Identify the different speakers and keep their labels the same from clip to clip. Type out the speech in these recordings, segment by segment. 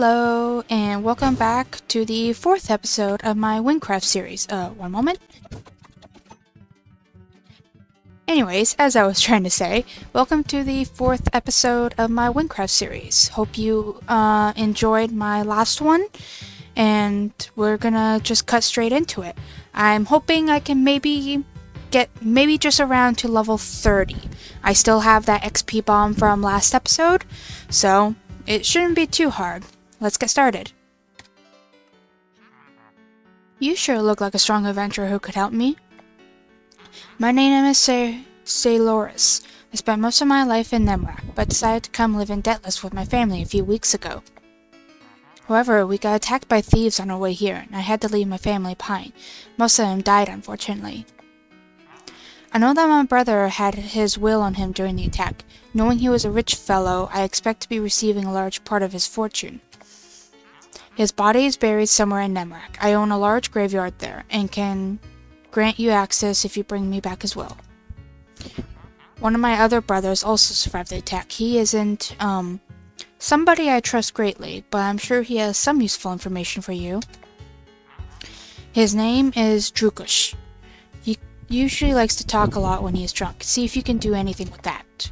Speaker 1: Hello, and welcome back to the fourth episode of my Wynncraft series. One moment. Anyways, as I was trying to say, welcome to the fourth episode of my Wynncraft series. Hope you enjoyed my last one, and we're gonna just cut straight into it. I'm hoping I can maybe get just around to level 30. I still have that XP bomb from last episode, so it shouldn't be too hard. Let's get started. You sure look like a strong adventurer who could help me. My name is Loris. I spent most of my life in Nemrak, but decided to come live in Deathless with my family a few weeks ago. However, we got attacked by thieves on our way here, and I had to leave my family behind. Most of them died, unfortunately. I know that my brother had his will on him during the attack. Knowing he was a rich fellow, I expect to be receiving a large part of his fortune. His body is buried somewhere in Nemrak. I own a large graveyard there, and can grant you access if you bring me back his will. One of my other brothers also survived the attack. He isn't, somebody I trust greatly, but I'm sure he has some useful information for you. His name is Drukush. He usually likes to talk a lot when he is drunk. See if you can do anything with that.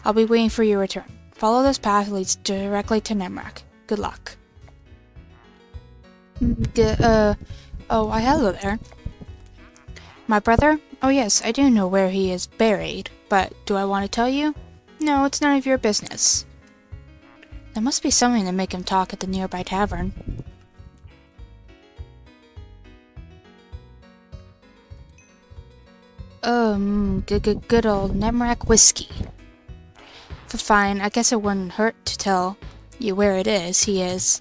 Speaker 1: I'll be waiting for your return. Follow this path leads directly to Nemrak. Good luck. Hello there. My brother? Oh yes, I do know where he is buried, but do I want to tell you? No, it's none of your business. There must be something to make him talk at the nearby tavern. Good old Nemrak whiskey. Fine, I guess it wouldn't hurt to tell you where it is.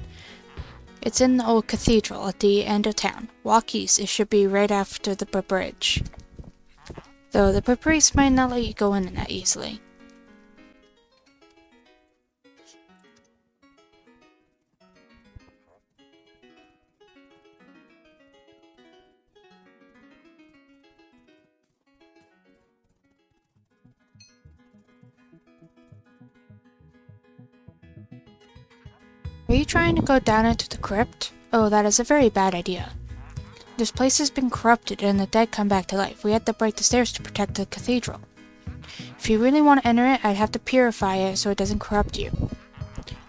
Speaker 1: It's in the old cathedral at the end of town. Walk east, it should be right after the bridge. Though the priest might not let you go in that easily. Are you trying to go down into the crypt? Oh, that is a very bad idea. This place has been corrupted and the dead come back to life. We had to break the stairs to protect the cathedral. If you really want to enter it, I'd have to purify it so it doesn't corrupt you.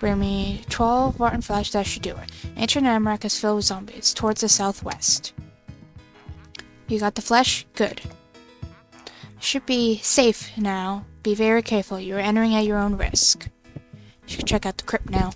Speaker 1: Bring me 12 rotten flesh, that should do it. Ancient Nemrak is filled with zombies, towards the southwest. You got the flesh? Good. Should be safe now. Be very careful, you're entering at your own risk. You can check out the crypt now.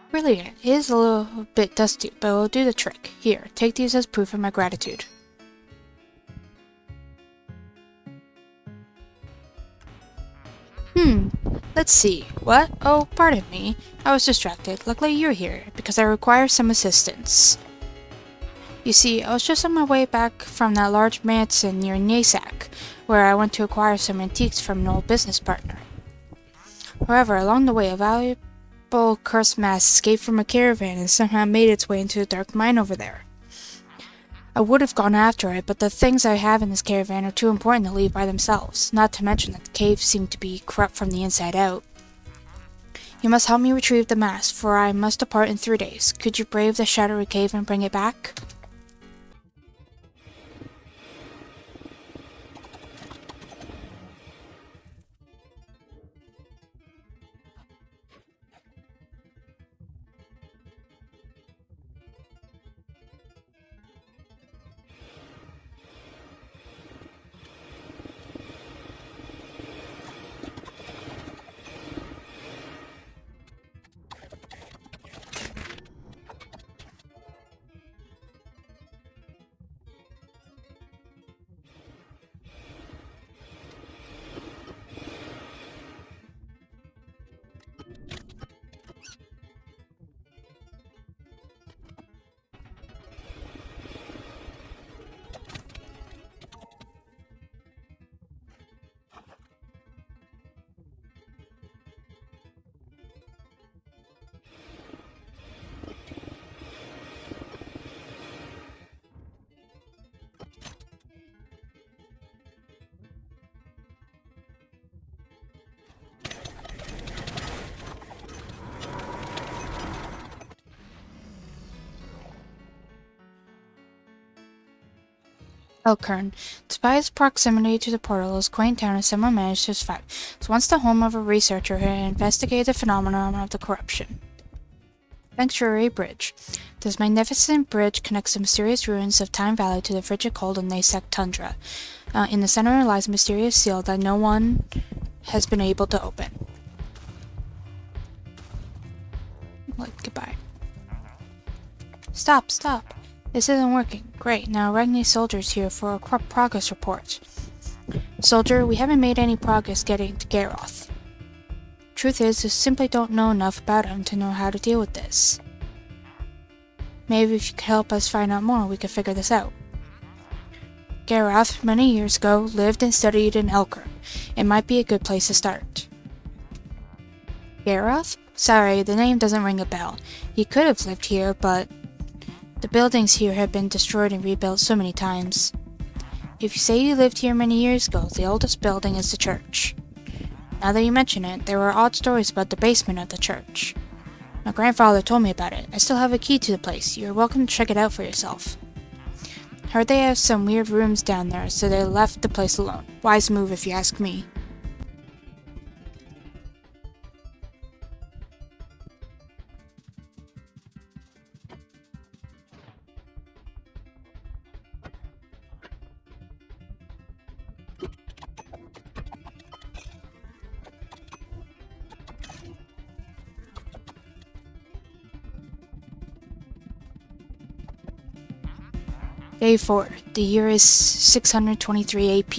Speaker 1: Brilliant. It is a little bit dusty, but it'll do the trick. Here, take these as proof of my gratitude. Let's see. What? Oh, pardon me. I was distracted. Luckily you're here, because I require some assistance. You see, I was just on my way back from that large mansion near Nasak, where I went to acquire some antiques from an old business partner. However, along the way, a valuable cursed mass escaped from a caravan and somehow made its way into a dark mine over there. I would have gone after it, but the things I have in this caravan are too important to leave by themselves, not to mention that the caves seem to be corrupt from the inside out. You must help me retrieve the mass, for I must depart in 3 days. Could you brave the shadowy cave and bring it back? Elkern. Despite its proximity to the portal's quaint town, has somehow managed to survive. It's once the home of a researcher who investigated the phenomenon of the corruption. Sanctuary Bridge. This magnificent bridge connects the mysterious ruins of Time Valley to the frigid cold and Nasek tundra. In the center lies a mysterious seal that no one has been able to open. Goodbye. Stop! This isn't working. Great, now Regni Soldier's here for a progress report. Soldier, we haven't made any progress getting to Garroth. Truth is, we simply don't know enough about him to know how to deal with this. Maybe if you could help us find out more, we could figure this out. Garroth, many years ago, lived and studied in Elkern. It might be a good place to start. Garroth? Sorry, the name doesn't ring a bell. He could have lived here, but the buildings here have been destroyed and rebuilt so many times. If you say you lived here many years ago, the oldest building is the church. Now that you mention it, there were odd stories about the basement of the church. My grandfather told me about it. I still have a key to the place. You're welcome to check it out for yourself. Heard they have some weird rooms down there, so they left the place alone. Wise move if you ask me. Day 4. The year is 623 AP.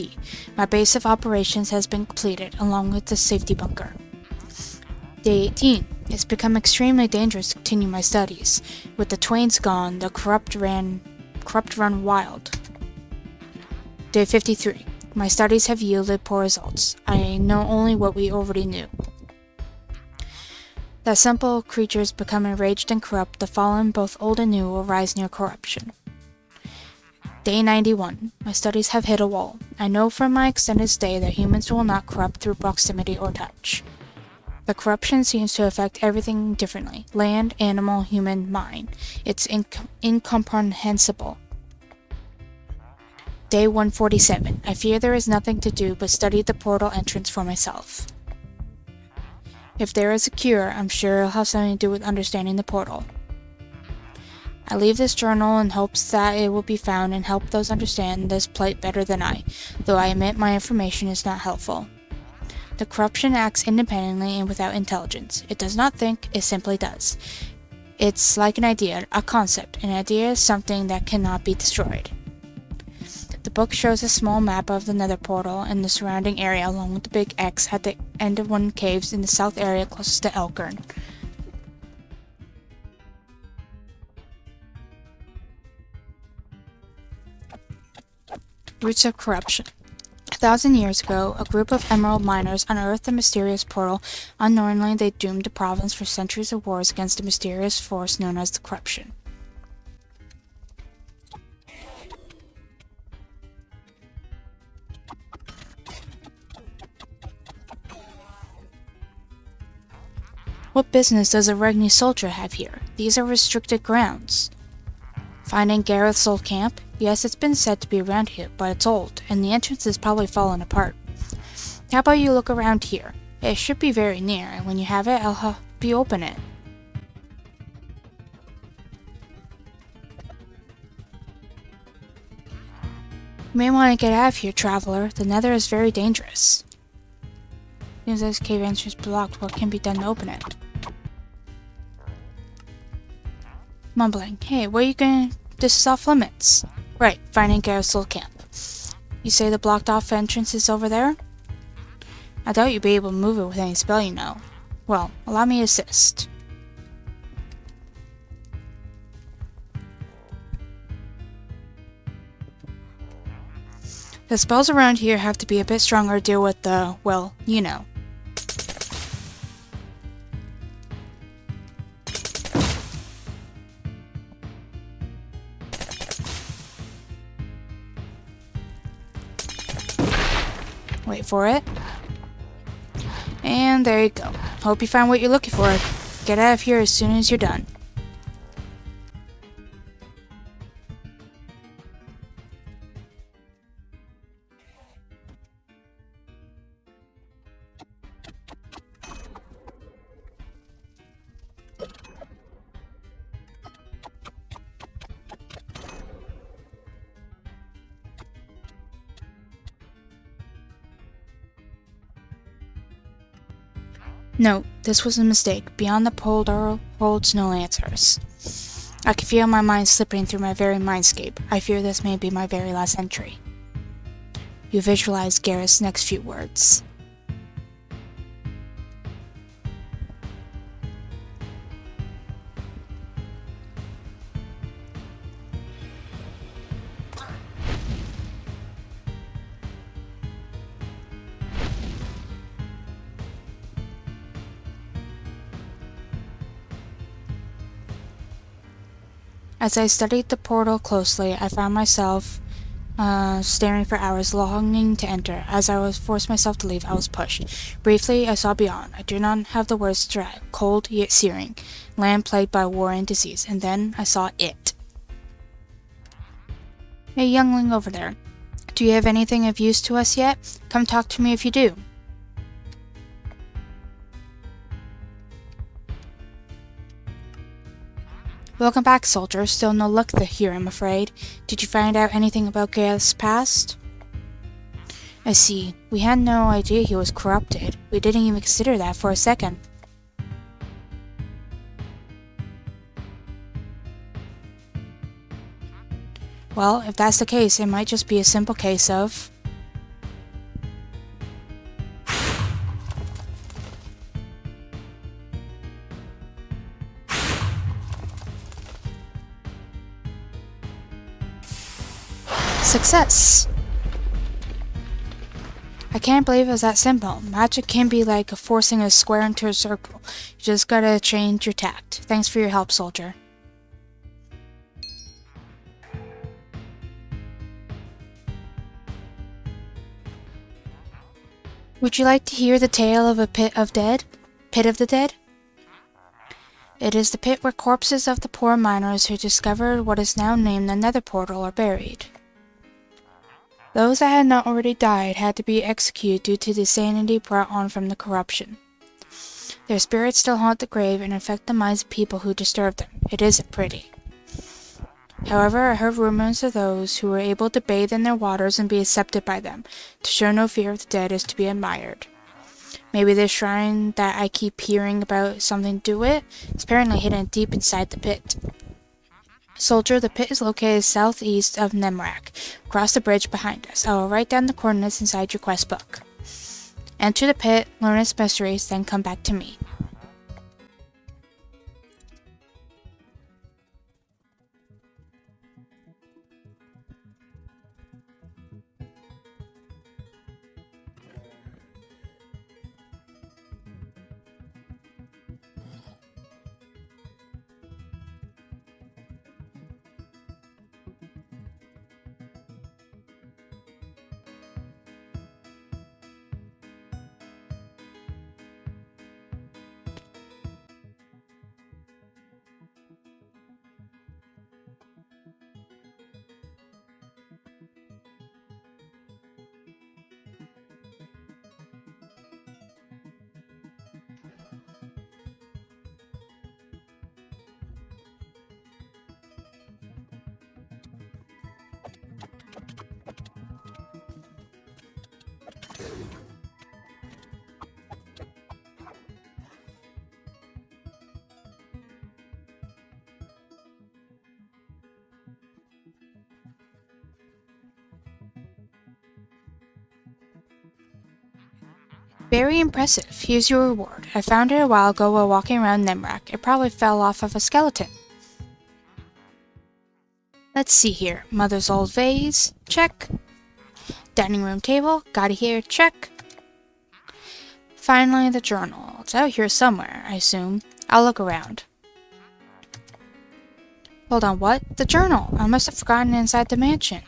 Speaker 1: My base of operations has been completed, along with the safety bunker. Day 18. It's become extremely dangerous to continue my studies. With the Twains gone, the corrupt run wild. Day 53. My studies have yielded poor results. I know only what we already knew. That simple creatures become enraged and corrupt, the fallen, both old and new, will rise near corruption. Day 91. My studies have hit a wall. I know from my extended stay that humans will not corrupt through proximity or touch. The corruption seems to affect everything differently. Land, animal, human, mine. It's incomprehensible. Day 147. I fear there is nothing to do but study the portal entrance for myself. If there is a cure, I'm sure it'll have something to do with understanding the portal. I leave this journal in hopes that it will be found and help those understand this plight better than I, though I admit my information is not helpful. The corruption acts independently and without intelligence. It does not think, it simply does. It's like an idea, a concept. An idea is something that cannot be destroyed. The book shows a small map of the nether portal and the surrounding area along with the big X at the end of one caves in the south area closest to Elkern. Roots of corruption. 1,000 years ago, a group of emerald miners unearthed a mysterious portal. Unknowingly, they doomed the province for centuries of wars against a mysterious force known as the corruption. What business does a Regni soldier have here? These are restricted grounds. Finding Gareth's old camp? Yes, it's been said to be around here, but it's old, and the entrance is probably fallen apart. How about you look around here? It should be very near, and when you have it, I'll help you open it. You may want to get out of here, traveler. The nether is very dangerous. Seems this cave entrance is blocked. What can be done to open it? Mumbling. Hey, where are you going? This is off limits. Right, finding Gareth's old camp. You say the blocked off entrance is over there? I doubt you'd be able to move it with any spell you know. Well, allow me to assist. The spells around here have to be a bit stronger to deal with the, well, you know. Wait for it. And there you go. Hope you find what you're looking for. Get out of here as soon as you're done. No, this was a mistake. Beyond the portal holds no answers. I can feel my mind slipping through my very mindscape. I fear this may be my very last entry. You visualize Garrus' next few words. As I studied the portal closely, I found myself staring for hours, longing to enter. As I was forced myself to leave, I was pushed. Briefly, I saw beyond. I do not have the words to describe. Cold yet searing. Land plagued by war and disease. And then I saw it. Hey, youngling over there. Do you have anything of use to us yet? Come talk to me if you do. Welcome back, soldier. Still no luck here, I'm afraid. Did you find out anything about Gareth's past? I see. We had no idea he was corrupted. We didn't even consider that for a second. Well, if that's the case, it might just be a simple case of... Success! I can't believe it was that simple. Magic can be like forcing a square into a circle. You just gotta change your tact. Thanks for your help, soldier. Would you like to hear the tale of a pit of the dead? It is the pit where corpses of the poor miners who discovered what is now named the Nether Portal are buried. Those that had not already died had to be executed due to the insanity brought on from the corruption. Their spirits still haunt the grave and affect the minds of people who disturb them. It isn't pretty. However, I heard rumors of those who were able to bathe in their waters and be accepted by them. To show no fear of the dead is to be admired. Maybe this shrine that I keep hearing about something to do with is apparently hidden deep inside the pit. Soldier, the pit is located southeast of Nemrak, across the bridge behind us. I will write down the coordinates inside your quest book. Enter the pit, learn its mysteries, then come back to me. Very impressive. Here's your reward. I found it a while ago while walking around Nemrak. It probably fell off of a skeleton. Let's see here. Mother's old vase. Check. Dining room table. Got it here. Check. Finally, the journal. It's out here somewhere, I assume. I'll look around. Hold on, what? The journal! I must have forgotten it inside the mansion.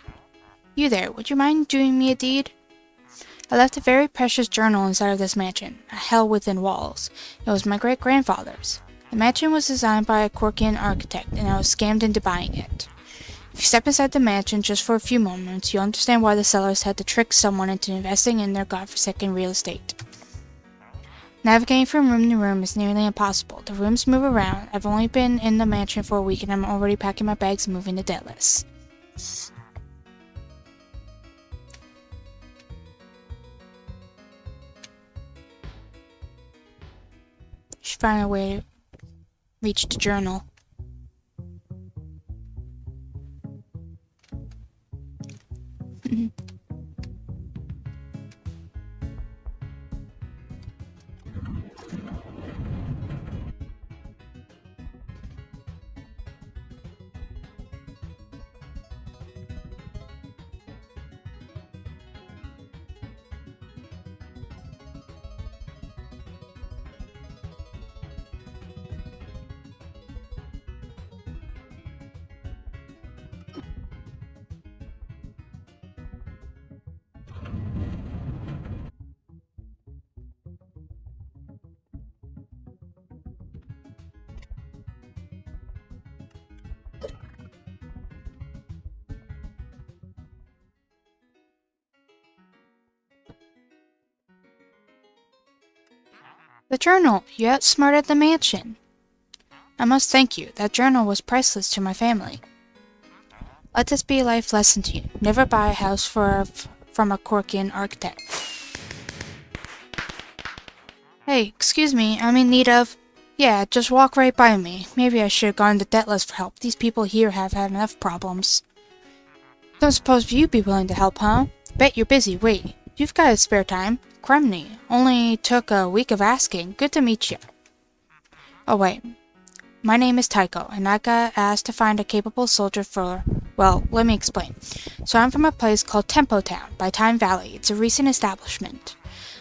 Speaker 1: You there, would you mind doing me a deed? I left a very precious journal inside of this mansion, a hell within walls. It was my great-grandfather's. The mansion was designed by a Korkian architect, and I was scammed into buying it. If you step inside the mansion just for a few moments, you'll understand why the sellers had to trick someone into investing in their godforsaken real estate. Navigating from room to room is nearly impossible. The rooms move around. I've only been in the mansion for a week, and I'm already packing my bags and moving to Deathless. find a way to reach the journal. The journal! You outsmarted the mansion! I must thank you. That journal was priceless to my family. Let this be a life lesson to you. Never buy a house from a Corkian archetype. Hey, excuse me, I'm in need of... Yeah, just walk right by me. Maybe I should have gone to Deathless for help. These people here have had enough problems. Don't suppose you'd be willing to help, huh? Bet you're busy. Wait, you've got a spare time. Crumney. Only took a week of asking. Good to meet you. Oh, wait. My name is Tycho, and I got asked to find a capable soldier for... Well, let me explain. So I'm from a place called Tempo Town, by Time Valley. It's a recent establishment.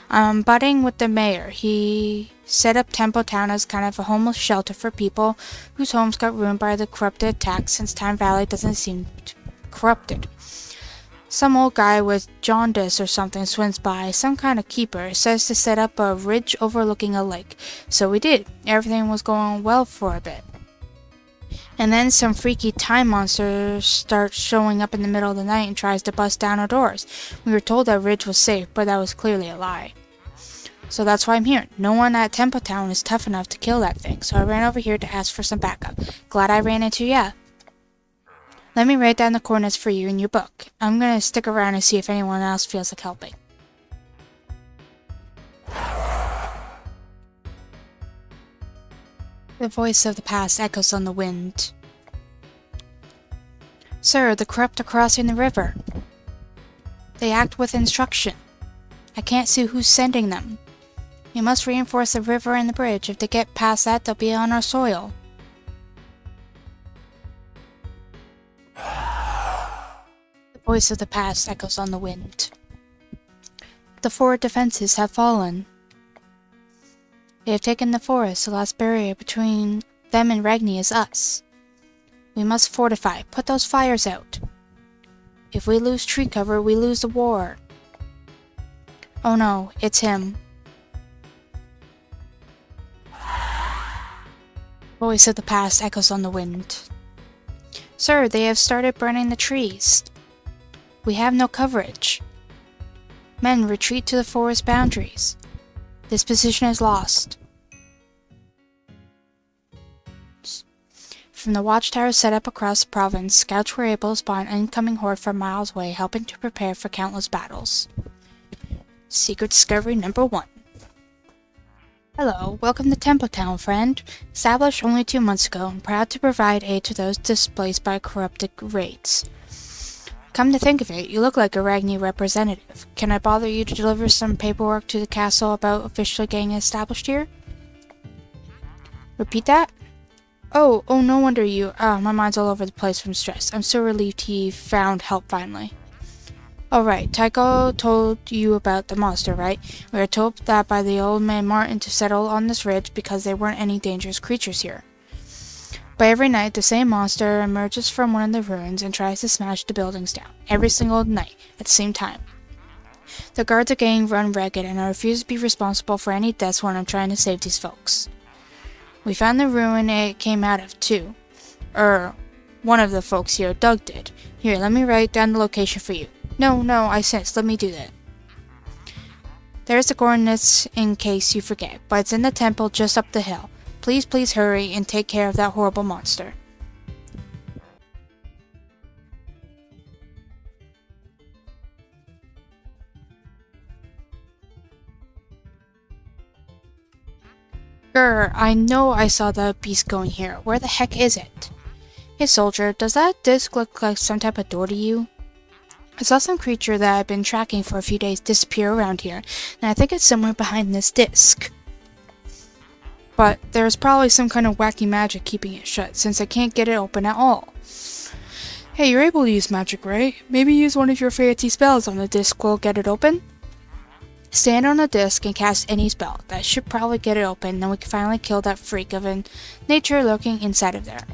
Speaker 1: I'm budding with the mayor. He set up Tempo Town as kind of a homeless shelter for people whose homes got ruined by the corrupted attacks, since Time Valley doesn't seem corrupted. Some old guy with jaundice or something swims by, some kind of keeper, says to set up a ridge overlooking a lake. So we did. Everything was going well for a bit. And then some freaky time monster starts showing up in the middle of the night and tries to bust down our doors. We were told that ridge was safe, but that was clearly a lie. So that's why I'm here. No one at Tempo Town is tough enough to kill that thing, so I ran over here to ask for some backup. Glad I ran into ya. Let me write down the coordinates for you in your book. I'm gonna stick around and see if anyone else feels like helping. The voice of the past echoes on the wind. Sir, the corrupt are crossing the river. They act with instruction. I can't see who's sending them. We must reinforce the river and the bridge. If they get past that, they'll be on our soil. The voice of the past echoes on the wind. The forward defenses have fallen. They have taken the forest. The last barrier between them and Ragni is us. We must fortify. Put those fires out. If we lose tree cover, we lose the war. Oh no, it's him. Voice of the past echoes on the wind. Sir, they have started burning the trees. We have no coverage. Men, retreat to the forest boundaries. This position is lost. From the watchtowers set up across the province, scouts were able to spot an incoming horde from miles away, helping to prepare for countless battles. Secret discovery number 1. Hello, welcome to Tempo Town, friend. Established only 2 months ago, and proud to provide aid to those displaced by corrupted raids. Come to think of it, you look like a Ragni representative. Can I bother you to deliver some paperwork to the castle about officially getting established here? Repeat that? Oh, no wonder you. My mind's all over the place from stress. I'm so relieved he found help finally. Alright, Tycho told you about the monster, right? We were told that by the old man Martin to settle on this ridge because there weren't any dangerous creatures here. But every night, the same monster emerges from one of the ruins and tries to smash the buildings down. Every single night, at the same time. The guards are getting run ragged, and I refuse to be responsible for any deaths when I'm trying to save these folks. We found the ruin it came out of, too. One of the folks here, Doug, did. Here, let me write down the location for you. No, I sense. Let me do that. There's the coordinates in case you forget, but it's in the temple just up the hill. Please hurry and take care of that horrible monster. Grr, I know I saw the beast going here. Where the heck is it? Hey soldier, does that disc look like some type of door to you? I saw some creature that I've been tracking for a few days disappear around here, and I think it's somewhere behind this disc. But there's probably some kind of wacky magic keeping it shut, since I can't get it open at all. Hey, you're able to use magic, right? Maybe use one of your fancy spells on the disc will get it open? Stand on the disc and cast any spell. That should probably get it open, then we can finally kill that freak of a nature lurking inside of there.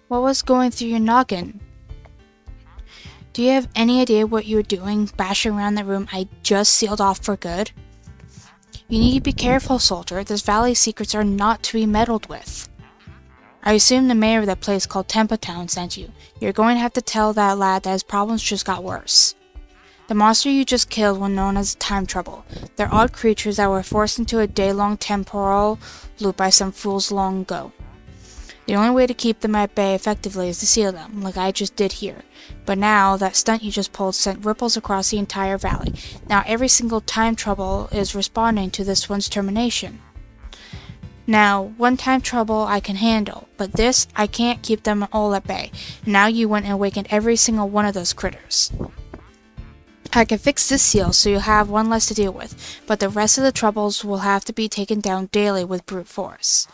Speaker 1: What was going through your noggin? Do you have any idea what you were doing, bashing around the room I just sealed off for good? You need to be careful, soldier. This valley's secrets are not to be meddled with. I assume the mayor of that place called Temple Town sent you. You're going to have to tell that lad that his problems just got worse. The monster you just killed were known as Time Trouble. They're odd creatures that were forced into a day-long temporal loop by some fools long ago. The only way to keep them at bay effectively is to seal them, like I just did here. But now, that stunt you just pulled sent ripples across the entire valley. Now every single Time Trouble is responding to this one's termination. Now, one Time Trouble I can handle, but this, I can't keep them all at bay. Now you went and awakened every single one of those critters. I can fix this seal so you'll have one less to deal with, but the rest of the troubles will have to be taken down daily with brute force.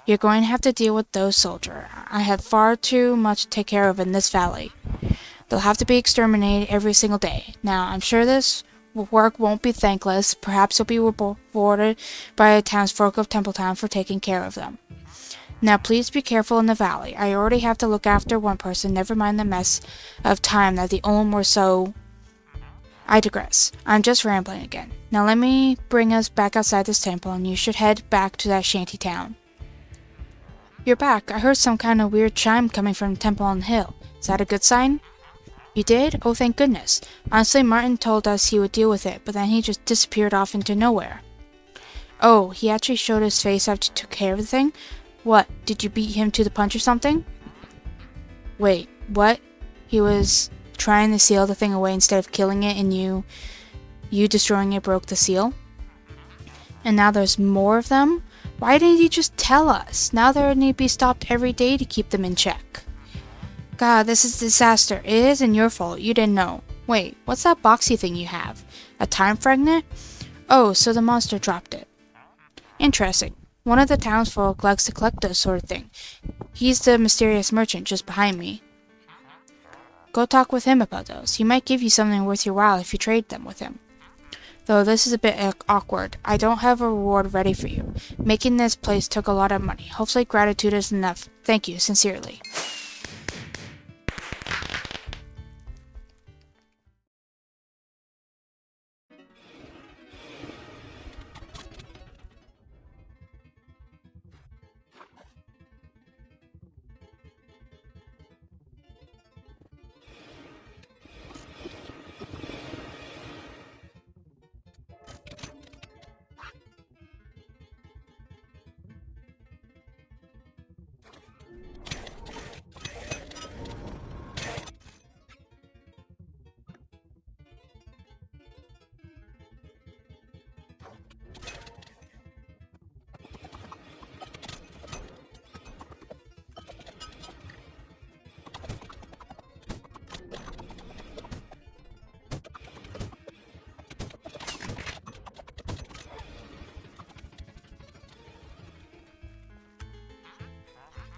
Speaker 1: You're going to have to deal with those, soldier. I have far too much to take care of in this valley. They'll have to be exterminated every single day. Now, I'm sure this work won't be thankless. Perhaps you'll be rewarded by the townsfolk of Templetown for taking care of them. Now, please be careful in the valley. I already have to look after one person, never mind the mess of time that the Olm were so... I digress. I'm just rambling again. Now let me bring us back outside this temple, and you should head back to that shanty town. You're back. I heard some kind of weird chime coming from the temple on the hill. Is that a good sign? You did? Oh, thank goodness. Honestly, Martin told us he would deal with it, but then he just disappeared off into nowhere. Oh, he actually showed his face after you took care of the thing? What, did you beat him to the punch or something? Wait, what? He was trying to seal the thing away instead of killing it, and you destroying it broke the seal? And now there's more of them? Why didn't he just tell us? Now they need to be stopped every day to keep them in check. God, this is a disaster. It isn't your fault. You didn't know. Wait, what's that boxy thing you have? A time fragment? Oh, so the monster dropped it. Interesting. One of the townsfolk likes to collect those sort of thing. He's the mysterious merchant just behind me. Go talk with him about those. He might give you something worth your while if you trade them with him. Though this is a bit awkward. I don't have a reward ready for you. Making this place took a lot of money. Hopefully gratitude is enough. Thank you, sincerely.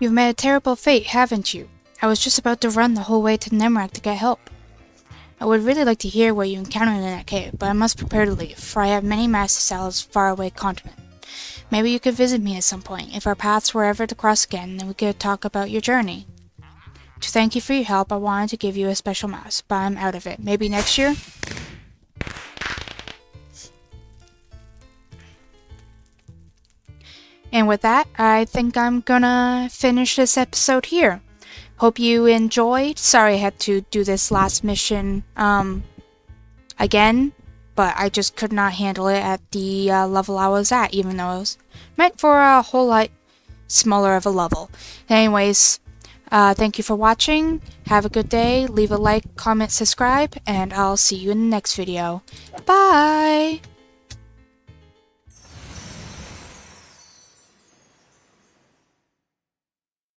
Speaker 1: You've met a terrible fate, haven't you? I was just about to run the whole way to Nemrak to get help. I would really like to hear what you encountered in that cave, but I must prepare to leave, for I have many master cells far away continent. Maybe you could visit me at some point. If our paths were ever to cross again, then we could talk about your journey. To thank you for your help, I wanted to give you a special mouse, but I'm out of it. Maybe next year? And with that, I think I'm gonna finish this episode here. Hope you enjoyed. Sorry I had to do this last mission again, but I just could not handle it at the level I was at, even though it was meant for a whole lot smaller of a level. Anyways, thank you for watching. Have a good day. Leave a like, comment, subscribe, and I'll see you in the next video. Bye!